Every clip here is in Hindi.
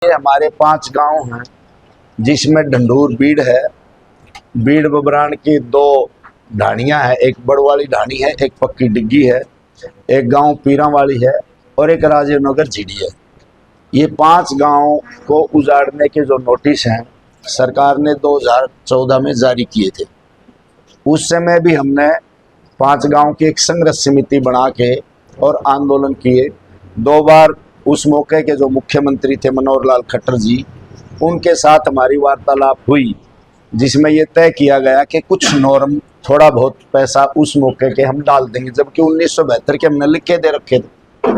ये हमारे 5 गांव हैं जिसमें ढंढूर बीड़ है। बीड़ बबरान की 2 ढाणियां हैं, एक बड़वाली ढाणी है, एक पक्की डिग्गी है, एक गांव पीरा वाली है और एक राजीव नगर झीड़ी है। ये 5 गांव को उजाड़ने के जो नोटिस हैं सरकार ने 2014 में जारी किए थे। उस समय भी हमने 5 गांव की एक संघर्ष समिति बना के और आंदोलन किए। 2 बार उस मौके के जो मुख्यमंत्री थे मनोहर लाल खट्टर जी, उनके साथ हमारी वार्तालाप हुई, जिसमें ये तय किया गया कि कुछ नॉर्म थोड़ा बहुत पैसा उस मौके के हम डाल देंगे, जबकि 1972 के हमने लिख के दे रखे थे।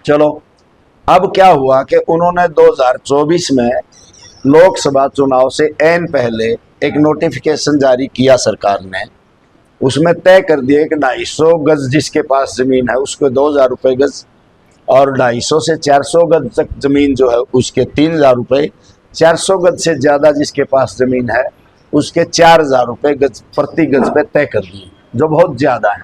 चलो, अब क्या हुआ कि उन्होंने 2024 में लोकसभा चुनाव से ऐन पहले एक नोटिफिकेशन जारी किया सरकार ने। उसमें तय कर दिए कि 250 गज जिसके पास जमीन है उसको 2000 रुपये गज, और 250 से 400 गज तक जमीन जो है उसके 3000 रुपये, 400 गज से ज़्यादा जिसके पास जमीन है उसके 4000 रुपये गज प्रति गज पे तय कर दिए, जो बहुत ज़्यादा है,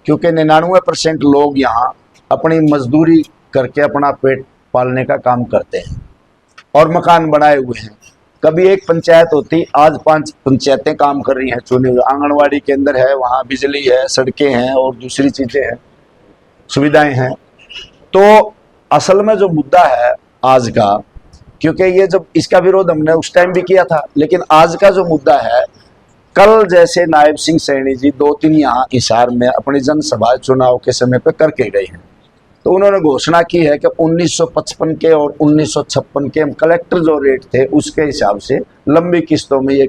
क्योंकि 99% लोग यहाँ अपनी मजदूरी करके अपना पेट पालने का काम करते हैं और मकान बनाए हुए हैं। कभी एक पंचायत होती, आज 5 पंचायतें काम कर रही हैं चुनी हुई। आंगनवाड़ी केंद्र है, वहाँ बिजली है, सड़कें हैं और दूसरी चीज़ें हैं, सुविधाएं हैं। तो असल में जो मुद्दा है आज का, क्योंकि ये जब इसका विरोध हमने उस टाइम भी किया था, लेकिन आज का जो मुद्दा है, कल जैसे नायब सिंह सैनी जी 2-3 यहाँ हिसार में अपनी जनसभा चुनाव के समय पे करके गए हैं, तो उन्होंने घोषणा की है कि 1955 के और 1956 के कलेक्टर जो रेट थे उसके हिसाब से लंबी किस्तों में ये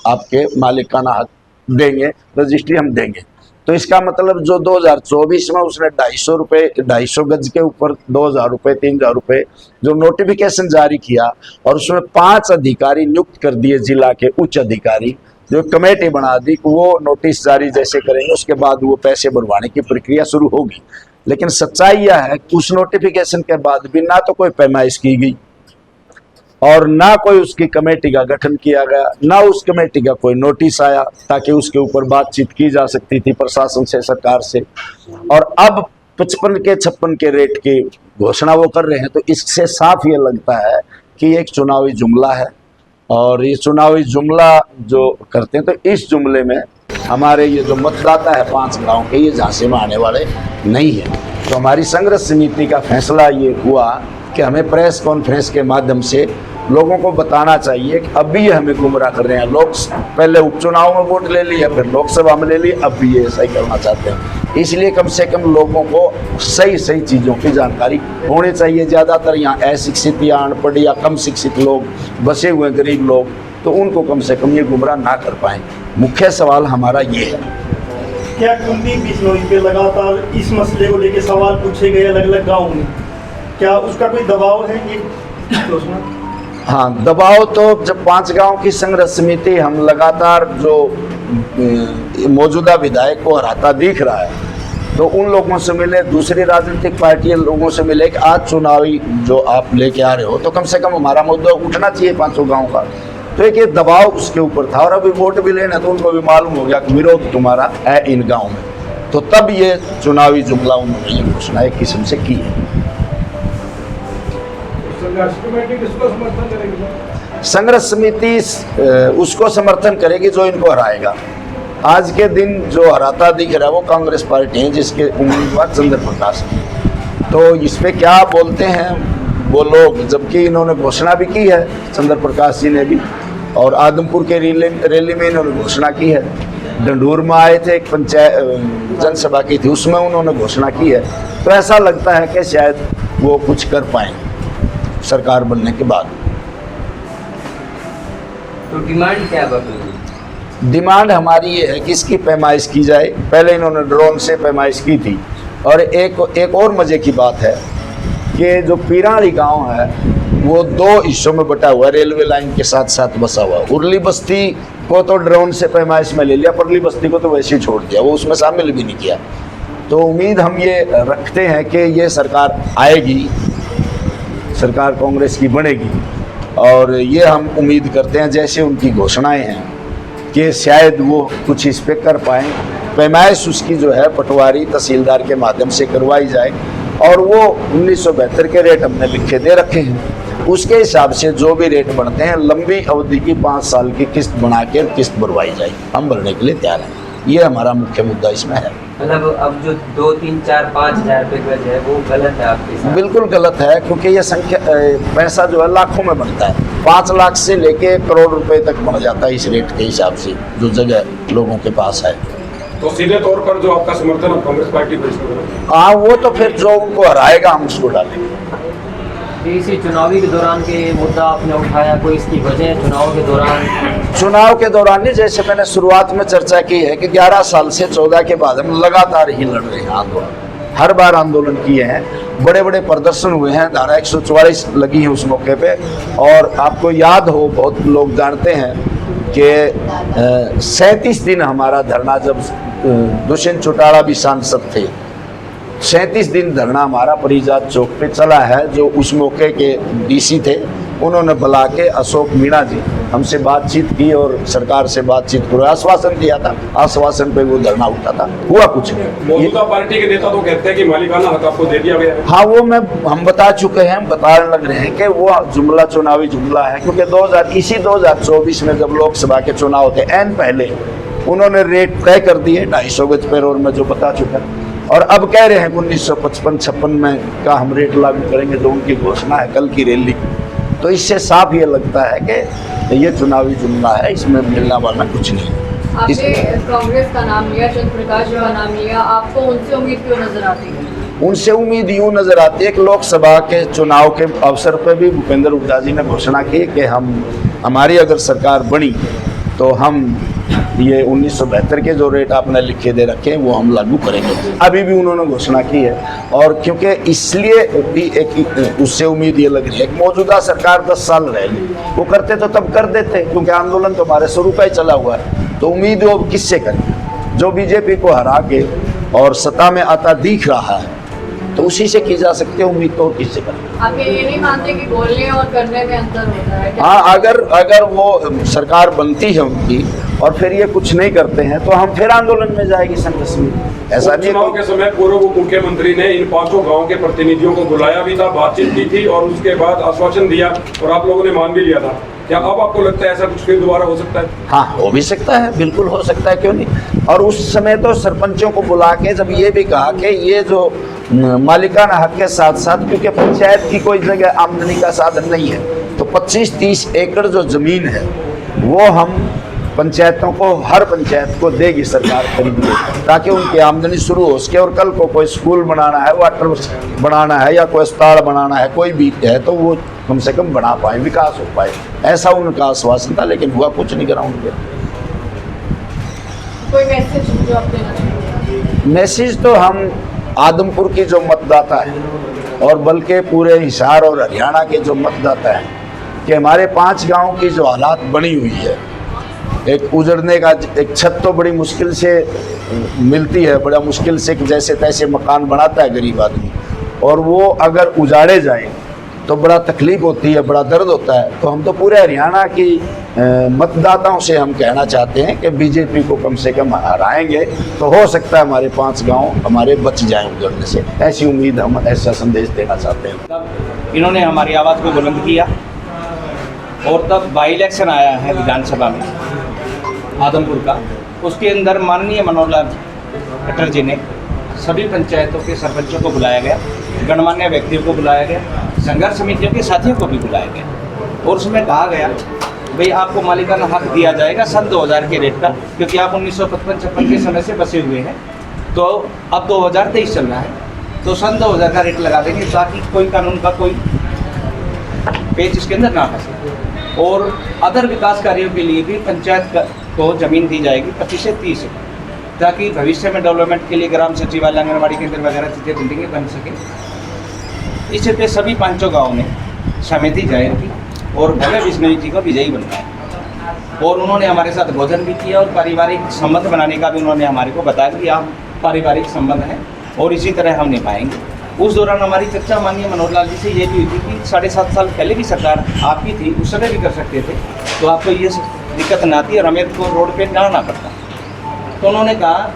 आपके मालिकाना हक देंगे, रजिस्ट्री हम देंगे। तो इसका मतलब जो 2024 में उसने 250 गज के ऊपर 2000 रुपये 3000 रुपये जो नोटिफिकेशन जारी किया, और उसमें 5 अधिकारी नियुक्त कर दिए, जिला के उच्च अधिकारी, जो कमेटी बना दी, वो नोटिस जारी जैसे करेंगे उसके बाद वो पैसे भरवाने की प्रक्रिया शुरू होगी। लेकिन सच्चाई यह है कि उस नोटिफिकेशन के बाद भी ना तो कोई पैमाइश की गई और ना कोई उसकी कमेटी का गठन किया गया, ना उस कमेटी का कोई नोटिस आया ताकि उसके ऊपर बातचीत की जा सकती थी प्रशासन से, सरकार से। और अब 55 के 56 के रेट की घोषणा वो कर रहे हैं, तो इससे साफ ये लगता है कि एक चुनावी जुमला है। और ये चुनावी जुमला जो करते हैं, तो इस जुमले में हमारे ये जो मतदाता है 5 गाँव के, ये झांसे में आने वाले नहीं है। तो हमारी संघर्ष समिति का फैसला ये हुआ कि हमें प्रेस कॉन्फ्रेंस के माध्यम से लोगों को बताना चाहिए कि अब भी ये हमें गुमराह कर रहे हैं। लोग पहले उपचुनाव में वोट ले लिए, फिर लोकसभा में ले लिए, अब भी ये ऐसा ही करना चाहते हैं। इसलिए कम से कम लोगों को सही चीज़ों की जानकारी होनी चाहिए। ज़्यादातर यहाँ अशिक्षित या अनपढ़ या कम शिक्षित लोग बसे हुए गरीब लोग, तो उनको कम से कम ये गुमराह ना कर पाएँ। मुख्य सवाल हमारा ये है। क्या कुंभी बिश्नोई पे लगातार इस मसले को लेकर सवाल पूछे गए अलग अलग गाँव में, क्या उसका कोई दबाव है ये? हाँ, दबाव तो जब 5 गांव की संघर्ष समिति हम लगातार जो मौजूदा विधायक को हराता दिख रहा है, तो उन लोगों से मिले, दूसरी राजनीतिक पार्टी लोगों से मिले कि आज चुनावी जो आप लेके आ रहे हो, तो कम से कम हमारा मुद्दा उठना चाहिए 5 गाँव का। तो एक ये दबाव उसके ऊपर था, और अभी वोट भी लेना तो उनको भी मालूम हो गया कि विरोध तुम्हारा है इन गाँव में, तो तब ये चुनावी जुमला उन्होंने ये घोषणा एक किस्म से की है। संघर्ष समिति उसको समर्थन करेगी जो इनको हराएगा। आज के दिन जो हराता दिख रहा है वो कांग्रेस पार्टी है, जिसके उम्मीदवार चंद्र प्रकाश हैं। तो इस पे क्या बोलते हैं वो लोग, जबकि इन्होंने घोषणा भी की है, चंद्र प्रकाश जी ने भी, और आदमपुर के रैली में इन्होंने घोषणा की है। ढंढूर में आए थे, एक पंचायत जनसभा की थी, उसमें उन्होंने घोषणा की है। तो ऐसा लगता है कि शायद वो कुछ कर पाएँ सरकार बनने के बाद। तो डिमांड क्या बताइए? डिमांड हमारी ये है कि इसकी पैमाइश की जाए। पहले इन्होंने ड्रोन से पैमाइश की थी, और एक और मज़े की बात है कि जो पीराली गांव है वो 2 हिस्सों में बटा हुआ है, रेलवे लाइन के साथ साथ बसा हुआ। उर्ली बस्ती को तो ड्रोन से पैमाइश में ले लिया, परली बस्ती को तो वैसे ही छोड़ दिया, वो उसमें शामिल भी नहीं किया। तो उम्मीद हम ये रखते हैं कि ये सरकार आएगी, सरकार कांग्रेस की बनेगी, और ये हम उम्मीद करते हैं जैसे उनकी घोषणाएं हैं कि शायद वो कुछ इस पे कर पाएँ। पैमाइश उसकी जो है पटवारी तहसीलदार के माध्यम से करवाई जाए, और वो 1972 के रेट हमने लिखे दे रखे हैं। उसके हिसाब से जो भी रेट बढ़ते हैं लंबी अवधि की 5 साल की किस्त बना के किस्त भरवाई जाएगी। हम भरने के लिए तैयार हैं। ये हमारा मुख्य मुद्दा इसमें है। मतलब अब जो 2, 3, 4, 5 हज़ार रुपये गज है वो गलत है आपके साथ? बिल्कुल गलत है, क्योंकि ये संख्या पैसा जो है लाखों में बनता है। 5 लाख से लेके 1 करोड़ रुपए तक बन जाता है इस रेट के हिसाब से जो जगह लोगों के पास है। तो सीधे तौर पर जो आपका समर्थन है कांग्रेस पार्टी को इसको? हाँ, वो तो फिर जो उनको हराएगा हम उसको डालेंगे। इसी चुनावी के दौरान के मुद्दा आपने उठाया, कोई इसकी वजह चुनाव के दौरान? चुनाव के दौरान नहीं, जैसे मैंने शुरुआत में चर्चा की है कि 11 साल से 14 के बाद हम लगातार ही लड़ रहे हैं आंदोलन। हर बार आंदोलन किए हैं, बड़े बड़े प्रदर्शन हुए हैं, धारा 144 लगी है उस मौके पे। और आपको याद हो, बहुत लोग जानते हैं कि 37 दिन हमारा धरना, जब दुष्यंत चौटाला भी सांसद थे, 37 दिन धरना हमारा परिजात चौक पे चला है। जो उस मौके के डीसी थे उन्होंने बुला के अशोक मीणा जी हमसे बातचीत की और सरकार से बातचीत करो आश्वासन दिया था। आश्वासन पे वो धरना उठा था, हुआ कुछ नहीं। मौजूदा पार्टी के नेता तो कहते हैं कि मालिकाना हक आपको दे दिया गया है। हाँ, वो हम बता चुके हैं, बताने लग रहे हैं कि वो जुमला चुनावी जुमला है, क्योंकि इसी 2024 में जब लोकसभा के चुनाव थे, एन पहले उन्होंने रेट तय कर दिए 250 गज पे रोड में, जो बता चुका है। और अब कह रहे हैं 1955-56 में का हम रेट लागू करेंगे, जो उनकी घोषणा है कल की रैली। तो इससे साफ ये लगता है कि ये चुनावी जुमला है, इसमें मिलने वाला कुछ नहीं। आपने कांग्रेस का नाम लिया, चंद्र प्रकाश का नाम लिया, आपको उनसे उम्मीद क्यों नजर आती है? उनसे उम्मीद यूँ नजर आती है कि लोकसभा के चुनाव के अवसर पर भी भूपेंद्र हुड्डा जी ने घोषणा की कि हमारी अगर सरकार बनी तो हम ये 1972 के जो रेट आपने लिखे दे रखे हैं वो हम लागू करेंगे। अभी भी उन्होंने घोषणा की है। और क्योंकि इसलिए भी एक उससे उम्मीद ये लग रही है कि मौजूदा सरकार 10 साल रह ली, वो करते तो तब कर देते, क्योंकि आंदोलन तो हमारे शुरू का ही चला हुआ है। तो उम्मीद वो किससे करें? जो बीजेपी को हरा के और सत्ता में आता दिख रहा है तो उसी से की जा सकती है उम्मीद, तो किससे करें? आप ये नहीं मानते कि बोलने और करने में अंतर होता है? हाँ, अगर वो सरकार बनती है उनकी और फिर ये कुछ नहीं करते हैं तो हम फिर आंदोलन में जाएगी संघर्ष में। ऐसा नहीं। चुनाव के समय पूर्व मुख्यमंत्री ने इन 5 गाँव के प्रतिनिधियों को बुलाया भी था, बातचीत की थी और उसके बाद आश्वासन दिया और आप लोगों ने मान भी लिया था। क्या अब आपको लगता है ऐसा कुछ फिर दोबारा हो सकता है? हाँ, हो भी सकता है, बिल्कुल हो सकता है, क्यों नहीं। और उस समय तो सरपंचों को बुला के जब ये भी कहा कि ये जो मालिकाना हक के साथ साथ, क्योंकि पंचायत की कोई जगह आमदनी का साधन नहीं है, तो 25-30 एकड़ जो जमीन है वो हम पंचायतों को, हर पंचायत को देगी सरकार खरीद के, ताकि उनकी आमदनी शुरू हो सके। और कल को कोई स्कूल बनाना है, वाटर बनाना है या कोई अस्पताल बनाना है, कोई भी है, तो वो कम से कम बना पाए, विकास हो पाए। ऐसा उनका आश्वासन था, लेकिन हुआ कुछ नहीं ग्राउंड पे। कोई मैसेज जो आप देना चाहेंगे? मैसेज तो हम आदमपुर की जो मतदाता है और बल्कि पूरे हिसार और हरियाणा के जो मतदाता हैं कि हमारे 5 गांव की जो हालात बनी हुई है, एक उजड़ने का, एक छत तो बड़ी मुश्किल से मिलती है, बड़ा मुश्किल से जैसे तैसे मकान बनाता है गरीब आदमी, और वो अगर उजाड़े जाएं तो बड़ा तकलीफ होती है, बड़ा दर्द होता है। तो हम तो पूरे हरियाणा की मतदाताओं से हम कहना चाहते हैं कि बीजेपी को कम से कम हराएंगे तो हो सकता है हमारे 5 गांव हमारे बच जाएं उजड़ने से। ऐसी उम्मीद, हम ऐसा संदेश देना चाहते हैं। तब इन्होंने हमारी आवाज़ को बुलंद किया और तब बाई इलेक्शन आया है विधानसभा में आदमपुर का। उसके अंदर माननीय मनोहर लाल खट्टर जी ने सभी पंचायतों के सरपंचों को बुलाया गया, गणमान्य व्यक्तियों को बुलाया गया, संघर्ष समितियों के साथियों को भी बुलाया गया और उसमें कहा गया भाई आपको मालिकाना हक दिया जाएगा सन 2000 के रेट का, क्योंकि आप 1955-56 के समय से बसे हुए हैं। तो अब 2023 चल रहा है तो सन 2000 का रेट लगा देंगे ताकि कोई कानून का कोई पेच इसके अंदर ना फंसे। और अदर विकास कार्यों के लिए भी पंचायत को ज़मीन दी जाएगी 25 से 30, ताकि भविष्य में डेवलपमेंट के लिए ग्राम सचिवालय, आंगनबाड़ी केंद्र वगैरह चीज़ें बिल्डिंगें बन सकें। इस पे सभी 5 गाँव ने सहमति जाहिर की और भव्य बिश्नोई जी को विजयी बनवाया। और उन्होंने हमारे साथ भोजन भी किया और पारिवारिक संबंध बनाने का भी उन्होंने हमारे को बताया कि आप पारिवारिक संबंध हैं और इसी तरह हम निभाएंगे। उस दौरान हमारी चर्चा माननीय मनोहर लाल जी से ये भी हुई थी कि 7.5 साल पहले भी सरकार आपकी थी, उस समय भी कर सकते थे, तो आपको ये दिक्कत ना आती और हमें को रोड पे ना आना पड़ता। तो उन्होंने कहा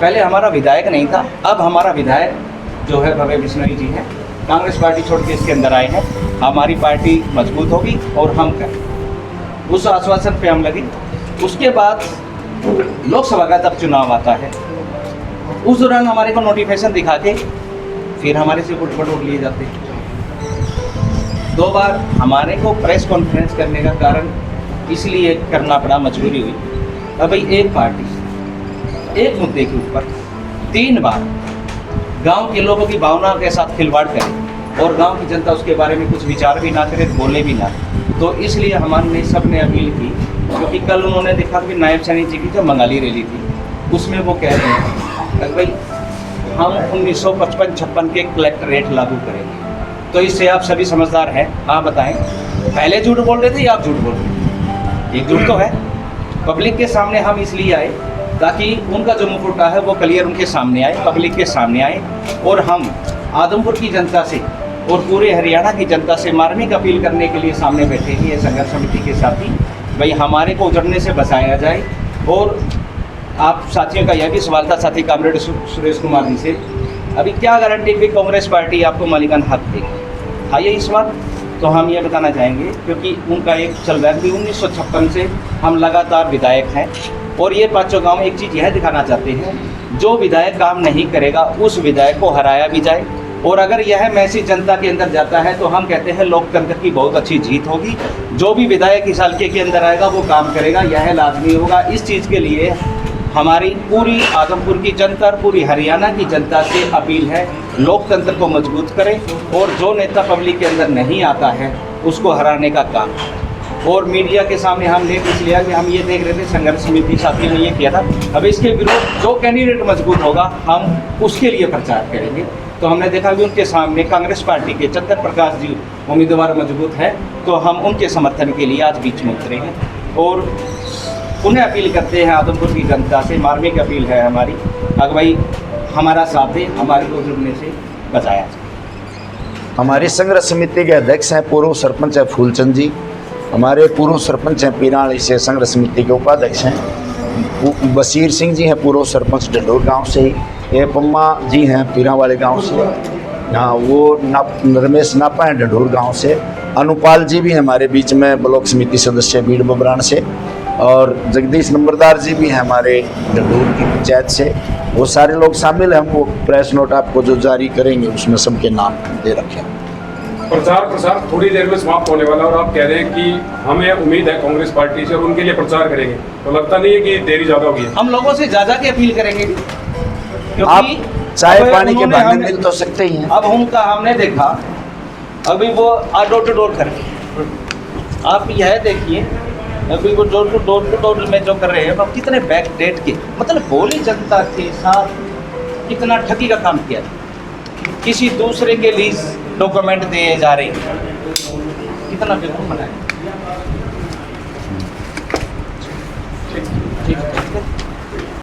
पहले हमारा विधायक नहीं था, अब हमारा विधायक जो है भव्य बिश्नोई जी हैं कांग्रेस पार्टी छोड़ के इसके अंदर आए हैं, हमारी पार्टी मजबूत होगी और हम करें, उस आश्वासन पे हम लगे। उसके बाद लोकसभा का जब चुनाव आता है, उस दौरान हमारे को नोटिफिकेशन दिखा के फिर हमारे से उठ लिए जाते हैं। 2 बार हमारे को प्रेस कॉन्फ्रेंस करने का कारण इसलिए करना पड़ा, मजबूरी हुई। अब भाई एक पार्टी एक मुद्दे के ऊपर 3 बार गांव के लोगों की भावना के साथ खिलवाड़ करे और गांव की जनता उसके बारे में कुछ विचार भी ना करे, बोले भी ना, तो इसलिए हमारे सबने अपील की। क्योंकि कल उन्होंने देखा कि नायब सैनिक जी की जो बंगाली रैली थी, उसमें वो कह रहे हैं कि भाई हम 1955-56 के कलेक्टर रेट लागू करेंगे। तो इससे आप सभी समझदार हैं, आप बताएं, पहले झूठ बोल रहे थे या आप झूठ बोल रहे थे? एक झूठ तो है। पब्लिक के सामने हम इसलिए आए ताकि उनका जो मुखौटा है वो क्लियर उनके सामने आए, पब्लिक के सामने आए, और हम आदमपुर की जनता से और पूरे हरियाणा की जनता से मार्मिक अपील करने के लिए सामने बैठे हैं ये संघर्ष समिति के साथी। भाई हमारे को उजड़ने से बचाया जाए। और आप साथियों का यह भी सवाल था, साथी कॉमरेड सुरेश कुमार जी से, अभी क्या गारंटी कि कांग्रेस पार्टी आपको मालिकाना हक देगी? आइए इस बार तो हम ये बताना चाहेंगे, क्योंकि उनका एक चल रहा है कि 1956 से हम लगातार विधायक हैं, और ये 5 गाँव एक चीज़ यह दिखाना चाहते हैं, जो विधायक काम नहीं करेगा उस विधायक को हराया भी जाए। और अगर यह मैसेज जनता के अंदर जाता है तो हम कहते हैं लोकतंत्र की बहुत अच्छी जीत होगी। जो भी विधायक इस हल्के के अंदर आएगा वो काम करेगा, यह लाजमी होगा। इस चीज़ के लिए हमारी पूरी आदमपुर की जनता और पूरी हरियाणा की जनता से अपील है, लोकतंत्र को मजबूत करें, और जो नेता पब्लिक के अंदर नहीं आता है उसको हराने का काम। और मीडिया के सामने हम लेट इसलिए कि हम ये देख रहे थे, संघर्ष समिति साथियों ने ये किया था, अब इसके विरोध जो कैंडिडेट मजबूत होगा हम उसके लिए प्रचार करेंगे। तो हमने देखा कि उनके सामने कांग्रेस पार्टी के चंद्र प्रकाश जी उम्मीदवार मजबूत है, तो हम उनके समर्थन के लिए आज बीच में उतरे हैं। और उन्हें अपील करते हैं आदमपुर की जनता से, मार्मिक अपील है हमारी, अगर भाई हमारा साथ दे, हमारे को जुड़ने से बचाया जाए। हमारी संघर्ष समिति के अध्यक्ष हैं पूर्व सरपंच है फूलचंद जी, हमारे पूर्व सरपंच हैं पीराली से, संघर्ष समिति के उपाध्यक्ष हैं बशीर सिंह जी हैं पूर्व सरपंच डंडोर गांव से ही, ये पम्मा जी हैं पीरा वाले गांव से, हाँ वो रमेश नापा हैं डंडोर गांव से, अनुपाल जी भी हमारे बीच में ब्लॉक समिति सदस्य बीड़ बबरान से, और जगदीश नंबरदार जी भी हैं हमारे डंडोर की पंचायत से। वो सारे लोग शामिल हैं। हम वो प्रेस नोट आपको जो जारी करेंगे उसमें सबके नाम दे रखे हैं। प्रचार प्रसार थोड़ी देर में समाप्त होने वाला, और आप कह रहे हैं कि हमें उम्मीद है कांग्रेस पार्टी से और उनके लिए प्रचार करेंगे, तो लगता नहीं है कि देरी ज़्यादा होगी? हम लोगों से ज़्यादा की अपील करेंगे, आप चाय अब पानी के उन्होंने बहाने हमें- मिल तो सकते ही हैं। अब उनका हमने देखा, अभी वो डोर टू डोर करके, आप यह देखिए अभी वो डोर टू डोर में जो कर रहे हैं, अब कितने बैक डेट के, मतलब भोली जनता के साथ कितना ठगी का काम किया, किसी दूसरे के लिए डॉक्यूमेंट दिए जा रहे हैं, कितना बेवकूफ़ बनाया। ठीक है।